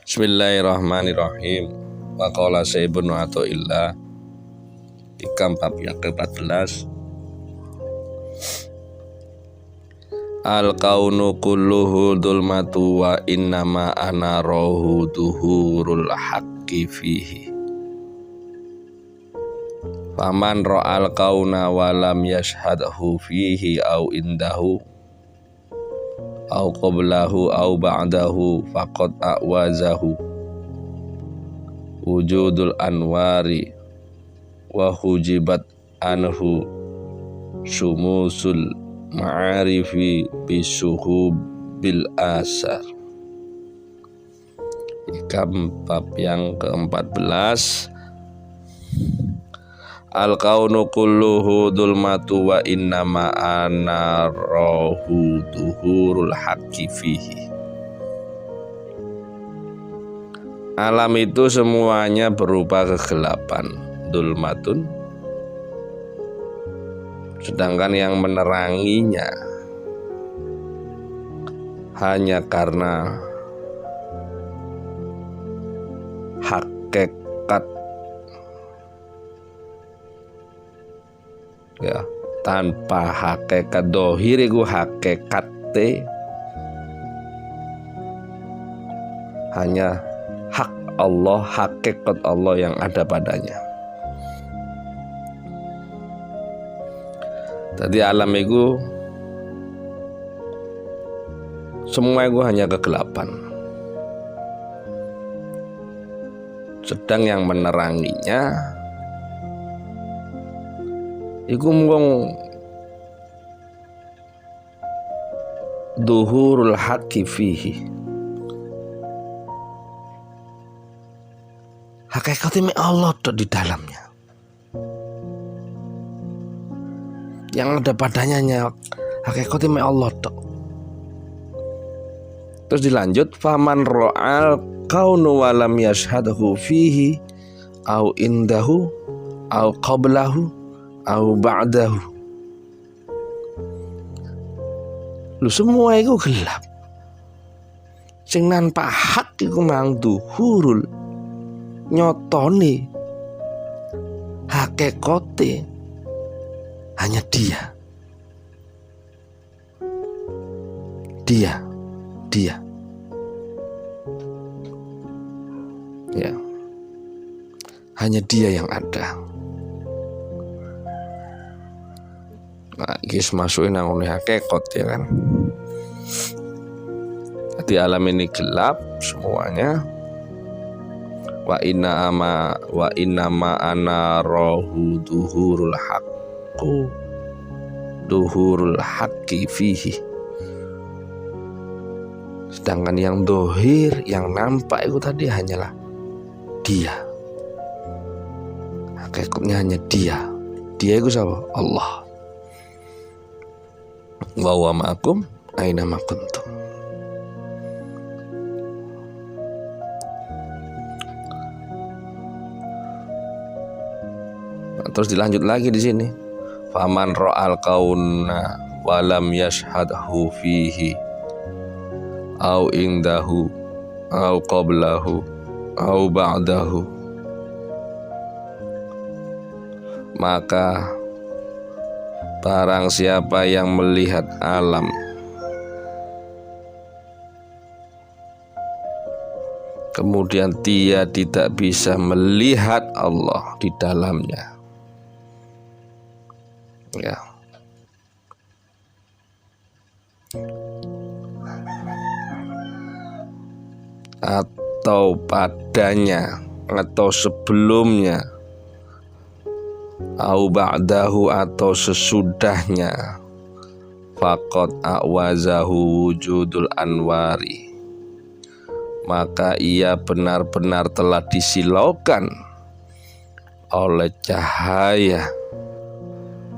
Bismillahirrahmanirrahim. Wa qala Sayyidun Athaillah Hikam bab yang ke-14. Al-kaunu kulluhu dhulmatu wa innama ana rohu duhurul haqqi fihi. Faman ra'al kauna wa lam yashhadhu fihi au indahu au qablahu au ba'dahu faqad a'wazahu wujudul anwari wa hujibat anhu sumusul ma'arifi bisuhub bil asar. Hikam bab yang ke-14. Al-kaunu kulluhu dhulmatu wa innama ana rohu duhurul haqqi fihi. Alam itu semuanya berupa kegelapan, dhulmatun, sedangkan yang meneranginya hanya karena hakikat, ya, tanpa hakikat dohir itu hakikate hanya hak Allah, hakikat Allah yang ada padanya. Tadi alam itu semua itu hanya kegelapan, sedang yang meneranginya iku mung duhurul haqqi fihi. Hakikatnya Allah di dalamnya. Yang ada padanya hakikatnya Allah tok. Terus dilanjut, faman ra'al kaunu wa lam yashhadhu fihi au indahu au qablahu au ba'dahu. Lu semua itu gelap. Sing nanpa hak iku mang duhurul, nyotone hakikate hanya dia. Ya. Hanya dia yang ada. Nah, guys, masukin nang hakikat, ya kan. Di alam ini gelap semuanya. Wa inna ma ana rohu duhurul haqqu duhurul haqqi fihi. Sedangkan yang dohir, yang nampak itu tadi hanyalah dia. Hakikatnya hanya dia. Dia itu siapa? Allah. Wa huwa ma'akum aina ma kuntum. Nah, terus dilanjut lagi di sini. Faman ra'al kauna wa lam yashhadhu fihi au indahu au qablahu au ba'dahu, maka barang siapa yang melihat alam kemudian dia tidak bisa melihat Allah di dalamnya, ya, atau padanya atau sebelumnya, au ba'dahu atau sesudahnya, faqad a'wazahu wujudul anwari, maka ia benar-benar telah disilaukan oleh cahaya,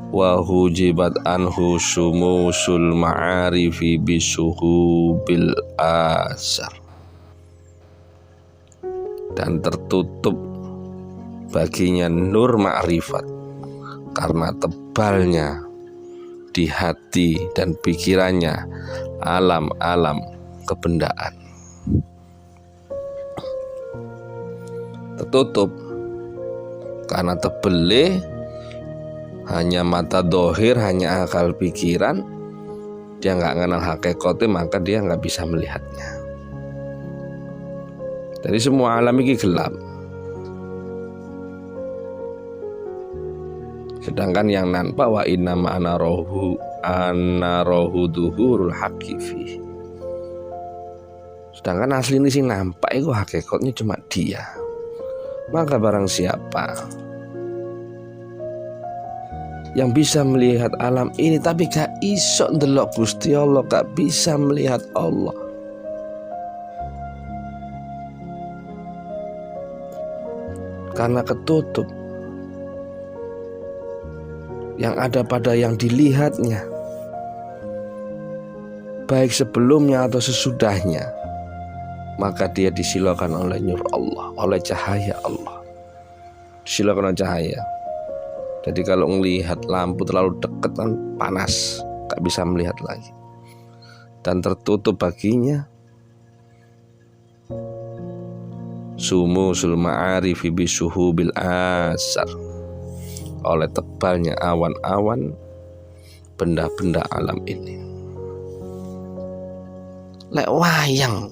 wa hujibat anhu sumusul ma'arifi bisuhubil asar, dan tertutup baginya nur ma'rifat karena tebalnya di hati dan pikirannya alam-alam kebendaan. tertutup karena tebele hanya mata dohir, hanya akal pikiran, dia nggak kenal hakikatnya, maka dia nggak bisa melihatnya. Jadi semua alam ini gelap. Sedangkan yang nampak wa inna ma'ana rohu duhurul haqifi. Sedangkan asli ini sing nampak itu hakikatnya cuma dia. Maka barang siapa yang bisa melihat alam ini tapi gak iso ndelok Gusti Allah, gak bisa melihat Allah, karena ketutup yang ada pada yang dilihatnya, baik sebelumnya atau sesudahnya, maka dia disilaukan oleh nur Allah, oleh cahaya Allah, disilaukan oleh cahaya. Jadi kalau melihat lampu terlalu dekat kan panas, gak bisa melihat lagi, dan tertutup baginya sumusul ma'arifi bisuhubil asar, oleh tebalnya awan-awan benda-benda alam ini. Lek wayang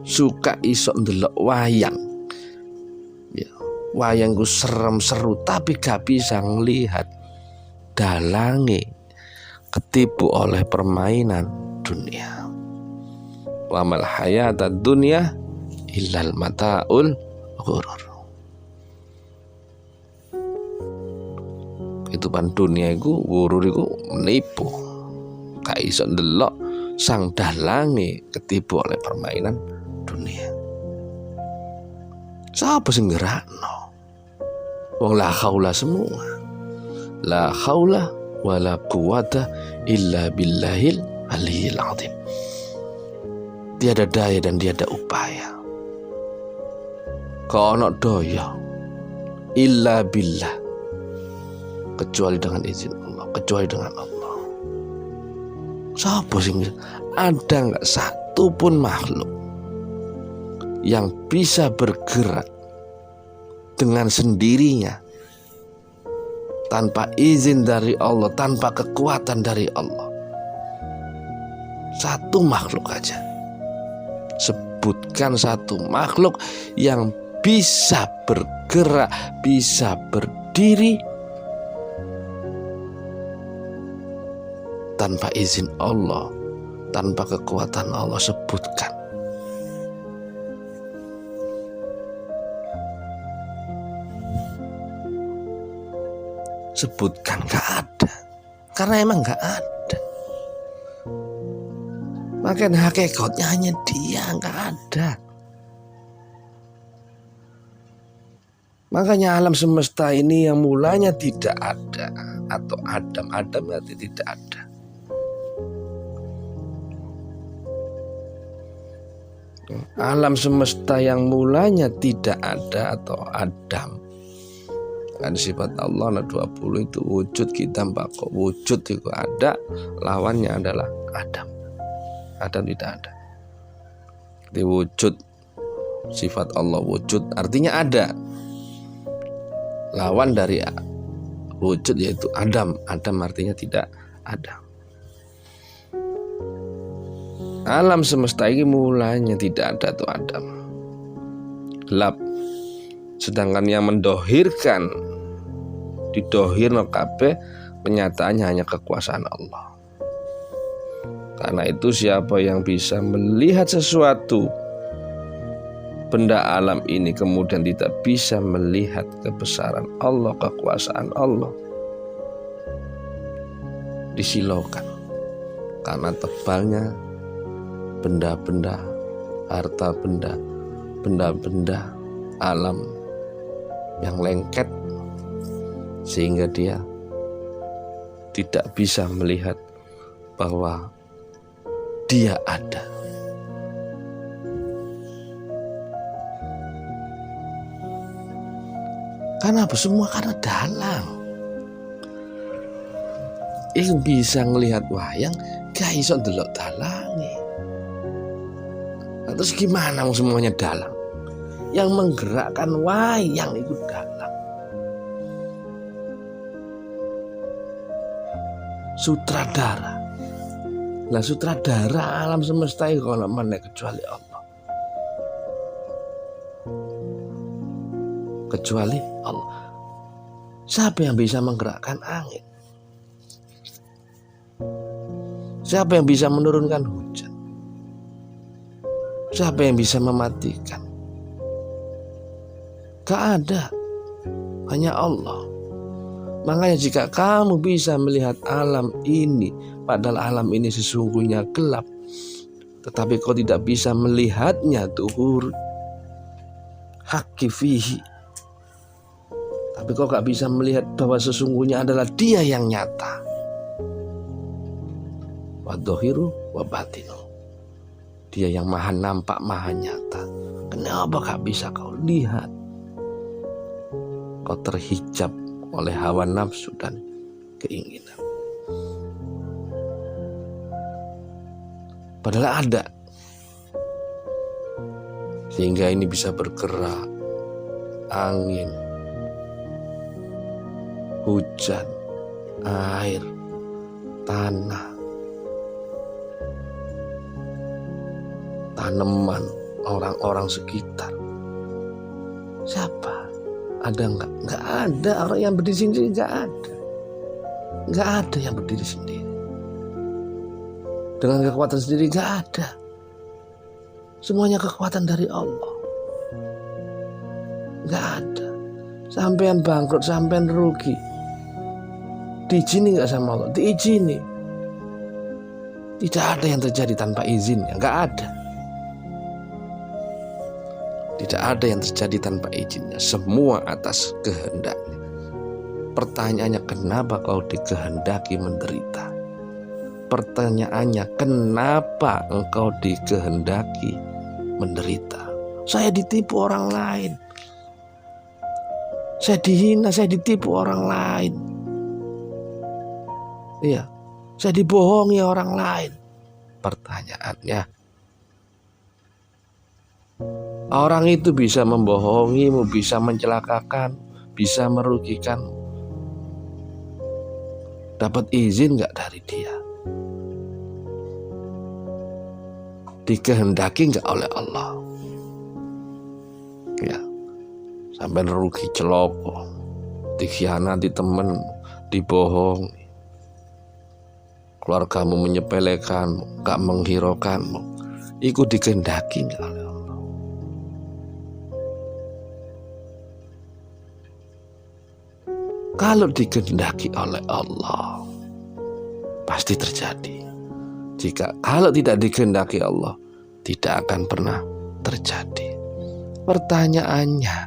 suka iso ndelok wayang, ya, wayang ku serem seru tapi gak bisa ngelihat dalange ketipu oleh permainan dunia. Wa mal hayatad dunya illal mataul ghurur. Kehidupan dunia iku ghurur, iku menipu, gak iso ndelok sang dalange ketipu oleh permainan dunia. Siapa sing gerakno? Wong la haula semua. La haula wala quwata illa billahil aliyil azim. Tiada daya dan tiada upaya. Kono doya illa billah, kecuali dengan izin Allah, kecuali dengan Allah. Siapa sing ada nggak satu pun makhluk yang bisa bergerak dengan sendirinya tanpa izin dari Allah, tanpa kekuatan dari Allah? Satu makhluk aja. Sebutkan satu makhluk yang bisa bergerak, bisa berdiri tanpa izin Allah, tanpa kekuatan Allah. Sebutkan. Sebutkan, gak ada. Karena emang gak ada. Makanya hakikatnya hanya dia, gak ada. Makanya alam semesta ini yang mulanya tidak ada, atau Adam berarti tidak ada. Alam semesta yang mulanya tidak ada atau Adam, kan sifat Allah 20 itu wujud, kita mbako wujud itu ada, lawannya adalah Adam. Adam tidak ada. Jadi wujud, sifat Allah wujud artinya ada. Lawan dari wujud yaitu Adam. Adam artinya tidak ada. Alam semesta ini mulanya tidak ada tuh Adam, gelap. Sedangkan yang mendohirkan, didohirno kabeh, penyataannya hanya kekuasaan Allah. Karena itu siapa yang bisa melihat sesuatu benda alam ini kemudian tidak bisa melihat kebesaran Allah, kekuasaan Allah, disilaukan karena tebalnya benda-benda, harta benda, benda-benda alam yang lengket, sehingga dia tidak bisa melihat bahwa dia ada. Karena apa? Semua karena dalang. Yang bisa ngelihat wayang gak iso ndelok dalange. Terus gimana semuanya dalang? yang menggerakkan wayang itu dalang. Sutradara. Lah sutradara alam semesta itu kalau mana kecuali Allah. Kecuali Allah. Siapa yang bisa menggerakkan angin? Siapa yang bisa menurunkan hujan? Siapa yang bisa mematikan? Gak ada. Hanya Allah. Makanya jika kamu bisa melihat alam ini, padahal alam ini sesungguhnya gelap, tetapi kau tidak bisa melihatnya tuhur haqqi fihi, tapi kau gak bisa melihat bahwa sesungguhnya adalah dia yang nyata. Wadzohiru wabatinu, dia yang maha nampak, maha nyata. Kenapa gak bisa kau lihat? Kau terhijab oleh hawa nafsu dan keinginan. Padahal ada, sehingga ini bisa bergerak. Angin, hujan, air, tanah, tanaman, orang-orang sekitar. Siapa? Ada enggak? Enggak ada. Orang yang berdiri sendiri enggak ada. Enggak ada yang berdiri sendiri. Dengan kekuatan sendiri enggak ada. Semuanya kekuatan dari Allah. Enggak ada. Sampean bangkrut, sampean rugi, diizini enggak sama Allah? Diizini. Tidak ada yang terjadi tanpa izinnya. Enggak ada. Tidak ada yang terjadi tanpa izinnya. Semua atas kehendaknya. Pertanyaannya, kenapa kau dikehendaki menderita? Pertanyaannya, kenapa engkau dikehendaki menderita? Saya ditipu orang lain. Saya dihina, saya ditipu orang lain. Iya, saya dibohongi orang lain. Pertanyaannya, orang itu bisa membohongimu, bisa mencelakakan, bisa merugikan. Dapat izin gak dari dia? Dikehendaki gak oleh Allah? Ya, sampai rugi, celoko, dikhianati temen, dibohongi, keluargamu menyepelekanmu, gak menghiraukanmu. Iku dikehendaki gak oleh Allah? Kalau dikehendaki oleh Allah, pasti terjadi. Kalau tidak dikehendaki Allah, tidak akan pernah terjadi. Pertanyaannya,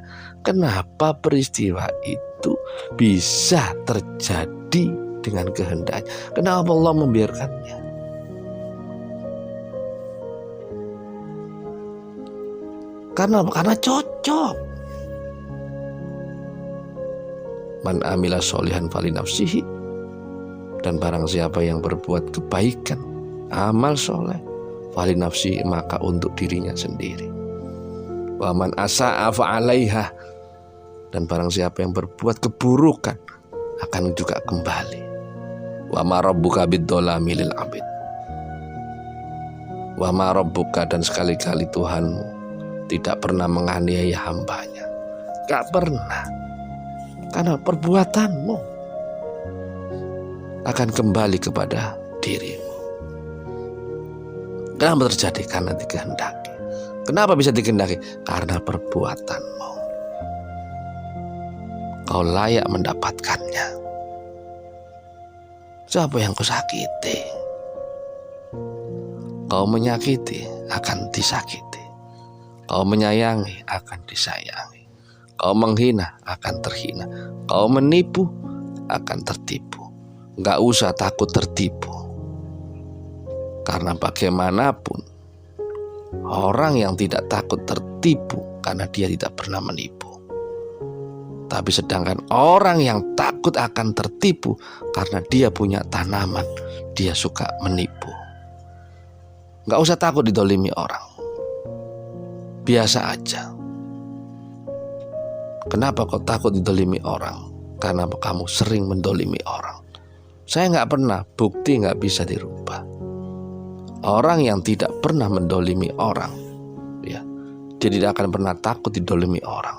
kenapa peristiwa itu bisa terjadi dengan kehendaknya? Kenapa Allah membiarkannya? Karena cocok. Man amila sholihan fali nafsihi, dan barang siapa yang berbuat kebaikan, amal soleh, fali nafsihi, maka untuk dirinya sendiri. Wa man asa'a fa'alaiha, dan barang siapa yang berbuat keburukan akan juga kembali. Wa ma rabbuka bidzalami lil abid. Wa ma rabbuka, dan sekali-kali Tuhanmu tidak pernah menganiaya hambanya. Gak pernah. Karena perbuatanmu akan kembali kepada dirimu. Kenapa terjadi? Karena dikehendaki. Kenapa bisa dikehendaki? Karena perbuatanmu. Kau layak mendapatkannya. Siapa yang kau sakiti? Kau menyakiti, akan disakiti. Kau menyayangi, akan disayangi. Kau menghina, akan terhina. Kau menipu, akan tertipu. Gak usah takut tertipu. Karena bagaimanapun, orang yang tidak takut tertipu karena dia tidak pernah menipu. Tapi sedangkan orang yang takut akan tertipu karena dia punya tanaman, dia suka menipu. Gak usah takut didolimi orang. Biasa aja. Kenapa kau takut didolimi orang? Karena kamu sering mendolimi orang. Saya nggak pernah, bukti nggak bisa dirubah. Orang yang tidak pernah mendolimi orang, ya, dia tidak akan pernah takut didolimi orang.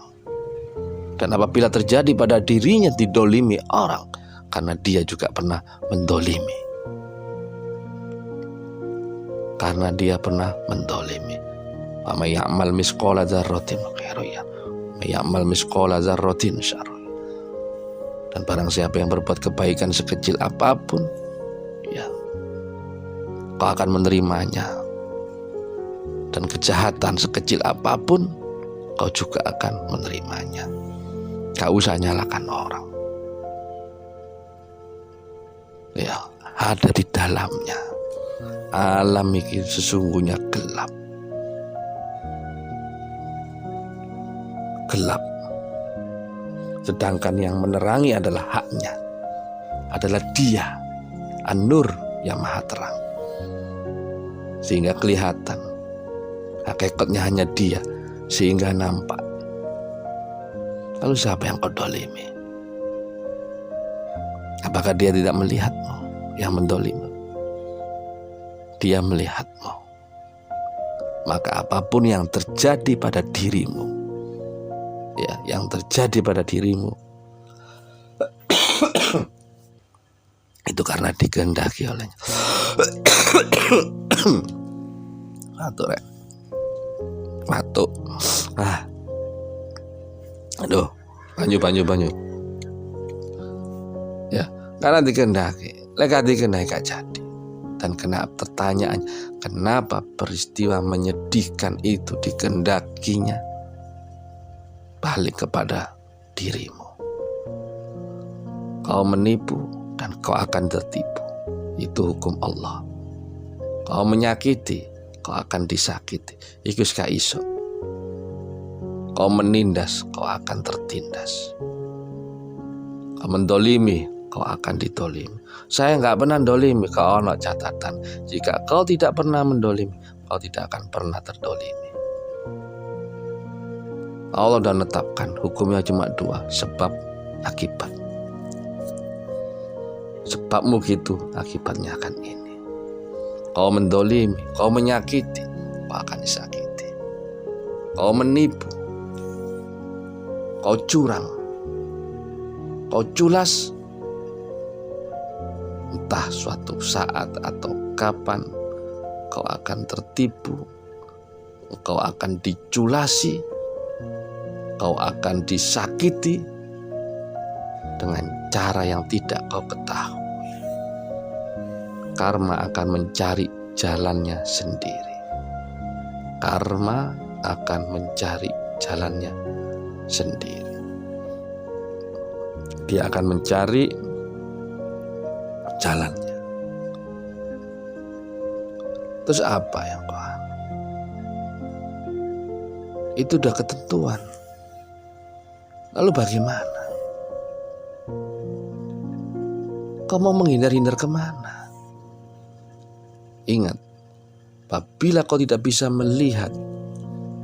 Dan apabila terjadi pada dirinya didolimi orang, karena dia juga pernah mendolimi. Karena dia pernah mendolimi. Wa may ya'mal misqala dzarratin khairan wa ya'mal misqala dzarratin syarran. Dan barang siapa yang berbuat kebaikan sekecil apapun, ya, kau akan menerimanya. Dan kejahatan sekecil apapun, kau juga akan menerimanya. Gak usah nyalakan orang. Ya, ada di dalamnya. Alam ini sesungguhnya gelap. Gelap. Sedangkan yang menerangi adalah haknya, adalah Dia, An-Nur yang maha terang. Sehingga kelihatan hakikatnya hanya Dia, sehingga nampak. Lalu siapa yang kau dolimi? Apakah Dia tidak melihatmu yang mendolimi? Dia melihatmu. Maka apapun yang terjadi pada dirimu, ya, yang terjadi pada dirimu itu karena dikehendaki olehnya. Batuk. Aduh, banyu. Ya, karena dikehendaki. Lek dikehendaki gak jadi. Dan kenapa pertanyaan, kenapa peristiwa menyedihkan itu dikehendakinya balik kepada dirimu. Kau menipu dan kau akan tertipu. Itu hukum Allah. Kau menyakiti, kau akan disakiti. Iku gak iso. Kau menindas, kau akan tertindas. Kau mendolimi, kau akan ditolimi. Saya nggak pernah mendolimi. Kau ada catatan. Jika kau tidak pernah mendolimi, kau tidak akan pernah terdolimi. Allah sudah menetapkan hukumnya cuma dua, sebab akibat. Sebabmu gitu, akibatnya akan ini. Kau mendolimi, kau menyakiti, kau akan disakiti. Kau menipu, kau curang, kau culas, entah suatu saat atau kapan kau akan tertipu, kau akan diculasi, kau akan disakiti dengan cara yang tidak kau ketahui. Karma akan mencari jalannya sendiri. Karma akan mencari jalannya sendiri. Dia akan mencari jalannya. Terus apa yang kau? Itu udah ketentuan. Lalu bagaimana? Kau mau menghindar-hindar kemana? Ingat, apabila kau tidak bisa melihat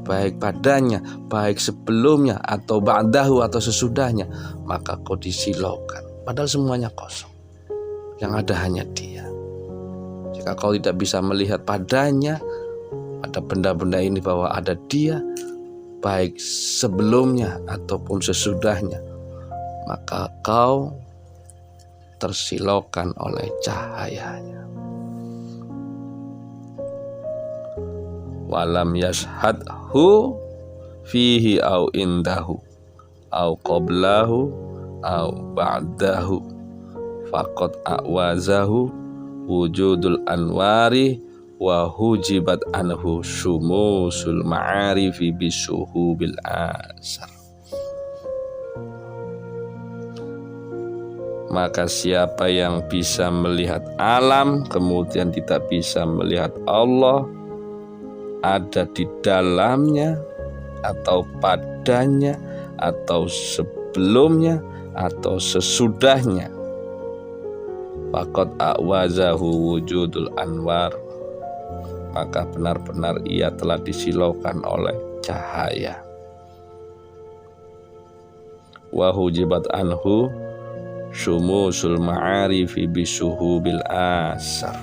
baik padanya, baik sebelumnya atau ba'dahu atau sesudahnya, maka kau disilaukan. Padahal semuanya kosong. Yang ada hanya Dia. Jika kau tidak bisa melihat padanya, pada benda-benda ini bahwa ada Dia, baik sebelumnya ataupun sesudahnya, maka kau tersilaukan oleh cahayanya. Walam yashhadhu fihi au indahu au qablahu au ba'dahu faqad a'wazahu wujudul anwari wa hujibat anhu syumusul ma'arifi bisuhubil asar. Maka siapa yang bisa melihat alam kemudian tidak bisa melihat Allah, ada di dalamnya atau padanya atau sebelumnya atau sesudahnya, faqad a'wazahu wujudul anwar, maka benar-benar ia telah disilaukan oleh cahaya. wa hujibat anhu syumusul ma'arifi bisuhubil asar,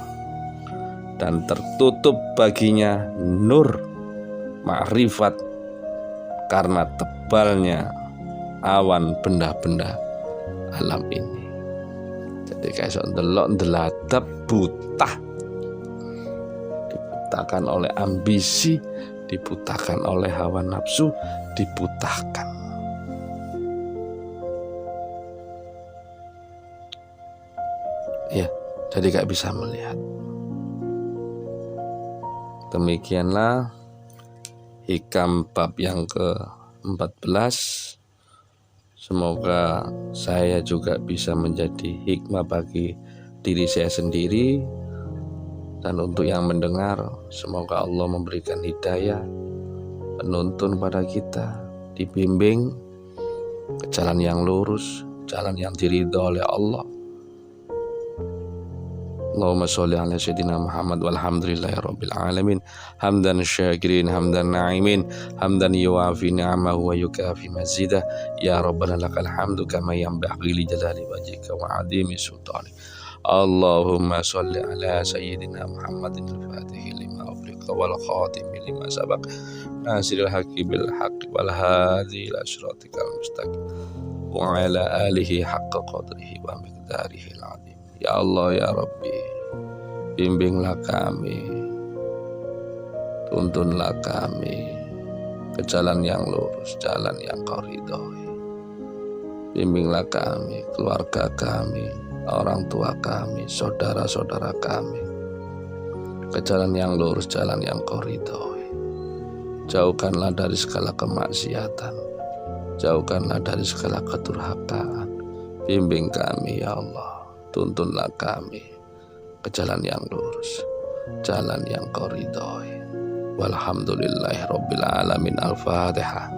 dan tertutup baginya nur ma'rifat karena tebalnya awan benda-benda alam ini. Jadi kayak sok ndelok ndeladap buta, dibutakan oleh ambisi, dibutakan oleh hawa nafsu, dibutakan. Ya, jadi gak bisa melihat. Demikianlah hikam bab yang ke-14. Semoga saya juga bisa menjadi hikmah bagi diri saya sendiri, dan untuk yang mendengar, semoga Allah memberikan hidayah, penuntun pada kita, dibimbing ke jalan yang lurus, jalan yang diridho oleh Allah. Allahumma sholli ala sayyidina Muhammad walhamdulillahi rabbil alamin, hamdan syakirin, hamdan na'imin, hamdan yuwafi ni'amahu wa yukafi mazidah. Ya Rabbana lakal hamdu kama yanbaghi li jalali wajhika wa 'azimi sultanik. Allahumma sholli ala sayyidina Muhammadin al-fatihi lima ughliqa wal khatimi lima sabaq, nasiril haqqi bil haqqi wal hadi ila siratikal mustaqim, wa ala alihi haqqa qadrihi wa miqdarihi al-'azim. Ya Allah ya Rabbi, bimbinglah kami, tuntunlah kami ke jalan yang lurus, jalan yang Kau ridhoi. Bimbinglah kami, keluarga kami, orang tua kami, saudara-saudara kami ke jalan yang lurus, jalan yang Kau ridhoi. Jauhkanlah dari segala kemaksiatan, jauhkanlah dari segala kedurhakaan. Bimbing kami ya Allah, tuntunlah kami ke jalan yang lurus, jalan yang Kau ridhoi. Walhamdulillahi rabbil alamin. Al-Fatihah.